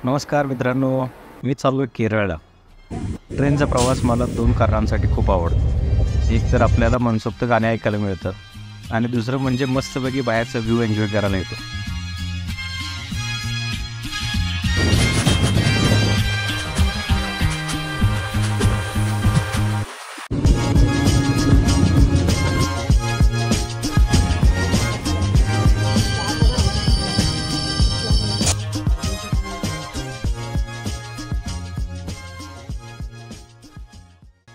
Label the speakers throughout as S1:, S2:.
S1: नमस्कार मित्रांनो, मी चाललो केरळला. ट्रेनचा प्रवास मला 2 कारणांसाठी खूप आवडतो. एक तर आपल्याला मनसोक्त गाणे ऐकायला मिळतं आणि दुसरं म्हणजे मस्तपैकी बाहेरचा व्ह्यू एन्जॉय करायला येतो.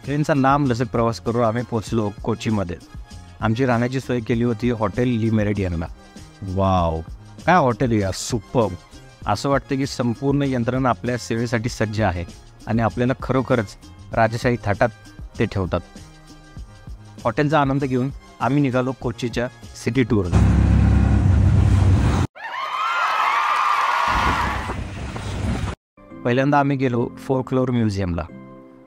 S1: ट्रेनचा लांबलचक प्रवास करून आम्ही पोचलो कोचीमध्ये. आमची राहण्याची सोय केली होती हॉटेल ली मेरिडियनला. वाव, काय हॉटेल या, सुपर्ब. असं वाटतं की संपूर्ण यंत्रणा आपल्या सेवेसाठी सज्ज आहे आणि आपल्याला खरोखरच राजशाही थाटात ते ठेवतात. हॉटेलचा आनंद घेऊन आम्ही निघालो कोचीच्या सिटी टूरला. पहिल्यांदा आम्ही गेलो फोल्कलोर म्युझियमला.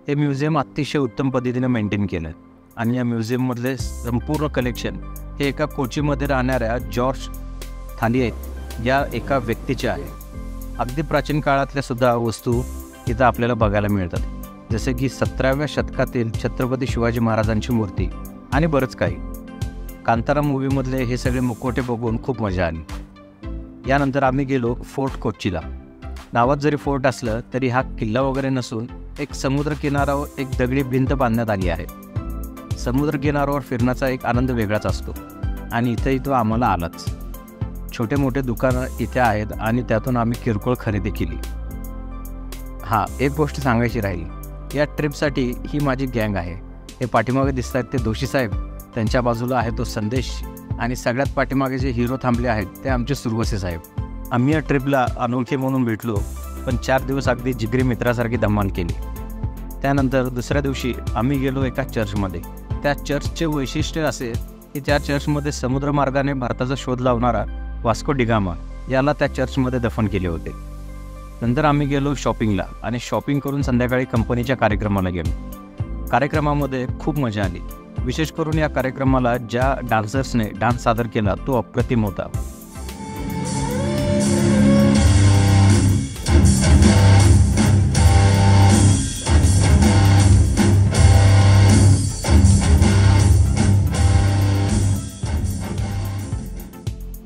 S1: हे म्युझियम अतिशय उत्तम पद्धतीने मेंटेन केलं आणि या म्युझियममधले संपूर्ण कलेक्शन हे एका कोचीमध्ये राहणाऱ्या जॉर्ज थालियत या एका व्यक्तीचे आहे. अगदी प्राचीन काळातल्या सुद्धा वस्तू इथं आपल्याला बघायला मिळतात, जसे की 17व्या शतकातील छत्रपती शिवाजी महाराजांची मूर्ती आणि बरंच काही. कांतारा मूवीमधले हे सगळे मुखवटे बघून खूप मजा आली. यानंतर आम्ही गेलो फोर्ट कोचीला. नावात जरी फोर्ट असलं तरी हा किल्ला वगैरे नसून एक समुद्रकिनाऱ्यावर एक दगडी भिंत बांधण्यात आली आहे. समुद्रकिनाऱ्यावर फिरण्याचा एक आनंद वेगळाच असतो आणि इथंही तो आम्हाला आलाच. छोटे मोठे दुकानं इथे आहेत आणि त्यातून आम्ही किरकोळ खरेदी केली. हां, एक गोष्ट सांगायची राहिली. या ट्रिपसाठी ही माझी गँग आहे. हे पाठीमागे दिसत आहेत ते दोषी साहेब, त्यांच्या बाजूला आहे तो संदेश आणि सगळ्यात पाठीमागे जे हिरो थांबले आहेत ते आमचे सुरवसे साहेब. आम्ही या ट्रिपला अनोळखी म्हणून भेटलो, पण 4 दिवस अगदी जिगरी मित्रासारखी धमाल केली. त्यानंतर दुसऱ्या दिवशी आम्ही गेलो एका चर्चमध्ये. त्या चर्चचे वैशिष्ट्य असे की त्या चर्चमध्ये समुद्रमार्गाने भारताचा शोध लावणारा वास्को डी गामा याला त्या चर्चमध्ये दफन केले होते. नंतर आम्ही गेलो शॉपिंगला आणि शॉपिंग करून संध्याकाळी कंपनीच्या कार्यक्रमाला गेलो. कार्यक्रमामध्ये खूप मजा आली. विशेष करून या कार्यक्रमाला ज्या डान्सर्सने डान्स सादर केला तो अप्रतिम होता.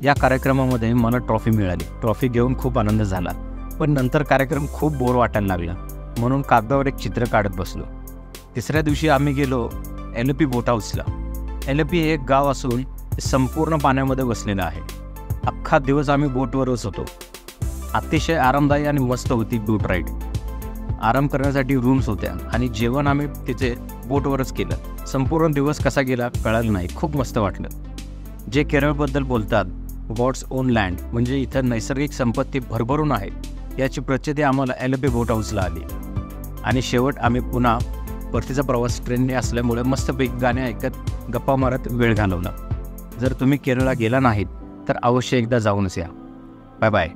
S1: या कार्यक्रमामध्ये मला ट्रॉफी मिळाली. ट्रॉफी घेऊन खूप आनंद झाला, पण नंतर कार्यक्रम खूप बोर वाटायला लागला म्हणून कागदावर एक चित्र काढत बसलो. तिसऱ्या दिवशी आम्ही गेलो एलपी बोट हाऊसला. एलपी हे एक गाव असून संपूर्ण पाण्यामध्ये वसलेलं आहे. अख्खा दिवस आम्ही बोटवरच होतो. अतिशय आरामदायी आणि मस्त होती बोट राईड. आराम करण्यासाठी रूम्स होत्या आणि जेवण आम्ही तिथे बोटवरच केलं. संपूर्ण दिवस कसा गेला कळालं नाही. खूप मस्त वाटलं. जे केरळबद्दल बोलतात गॉड्स ओन लँड, म्हणजे इथं नैसर्गिक संपत्ती भरभरून आहे, याची प्रचिती आम्हाला एलपी बोट हाऊसला आली. आणि शेवट आम्ही पुन्हा परतीचा प्रवास ट्रेनने असल्यामुळे मस्तपैकी गाणे ऐकत गप्पा मारत वेळ घालवला. जर तुम्ही केरळला गेला नाहीत तर अवश्य एकदा जाऊनच या. Bye bye.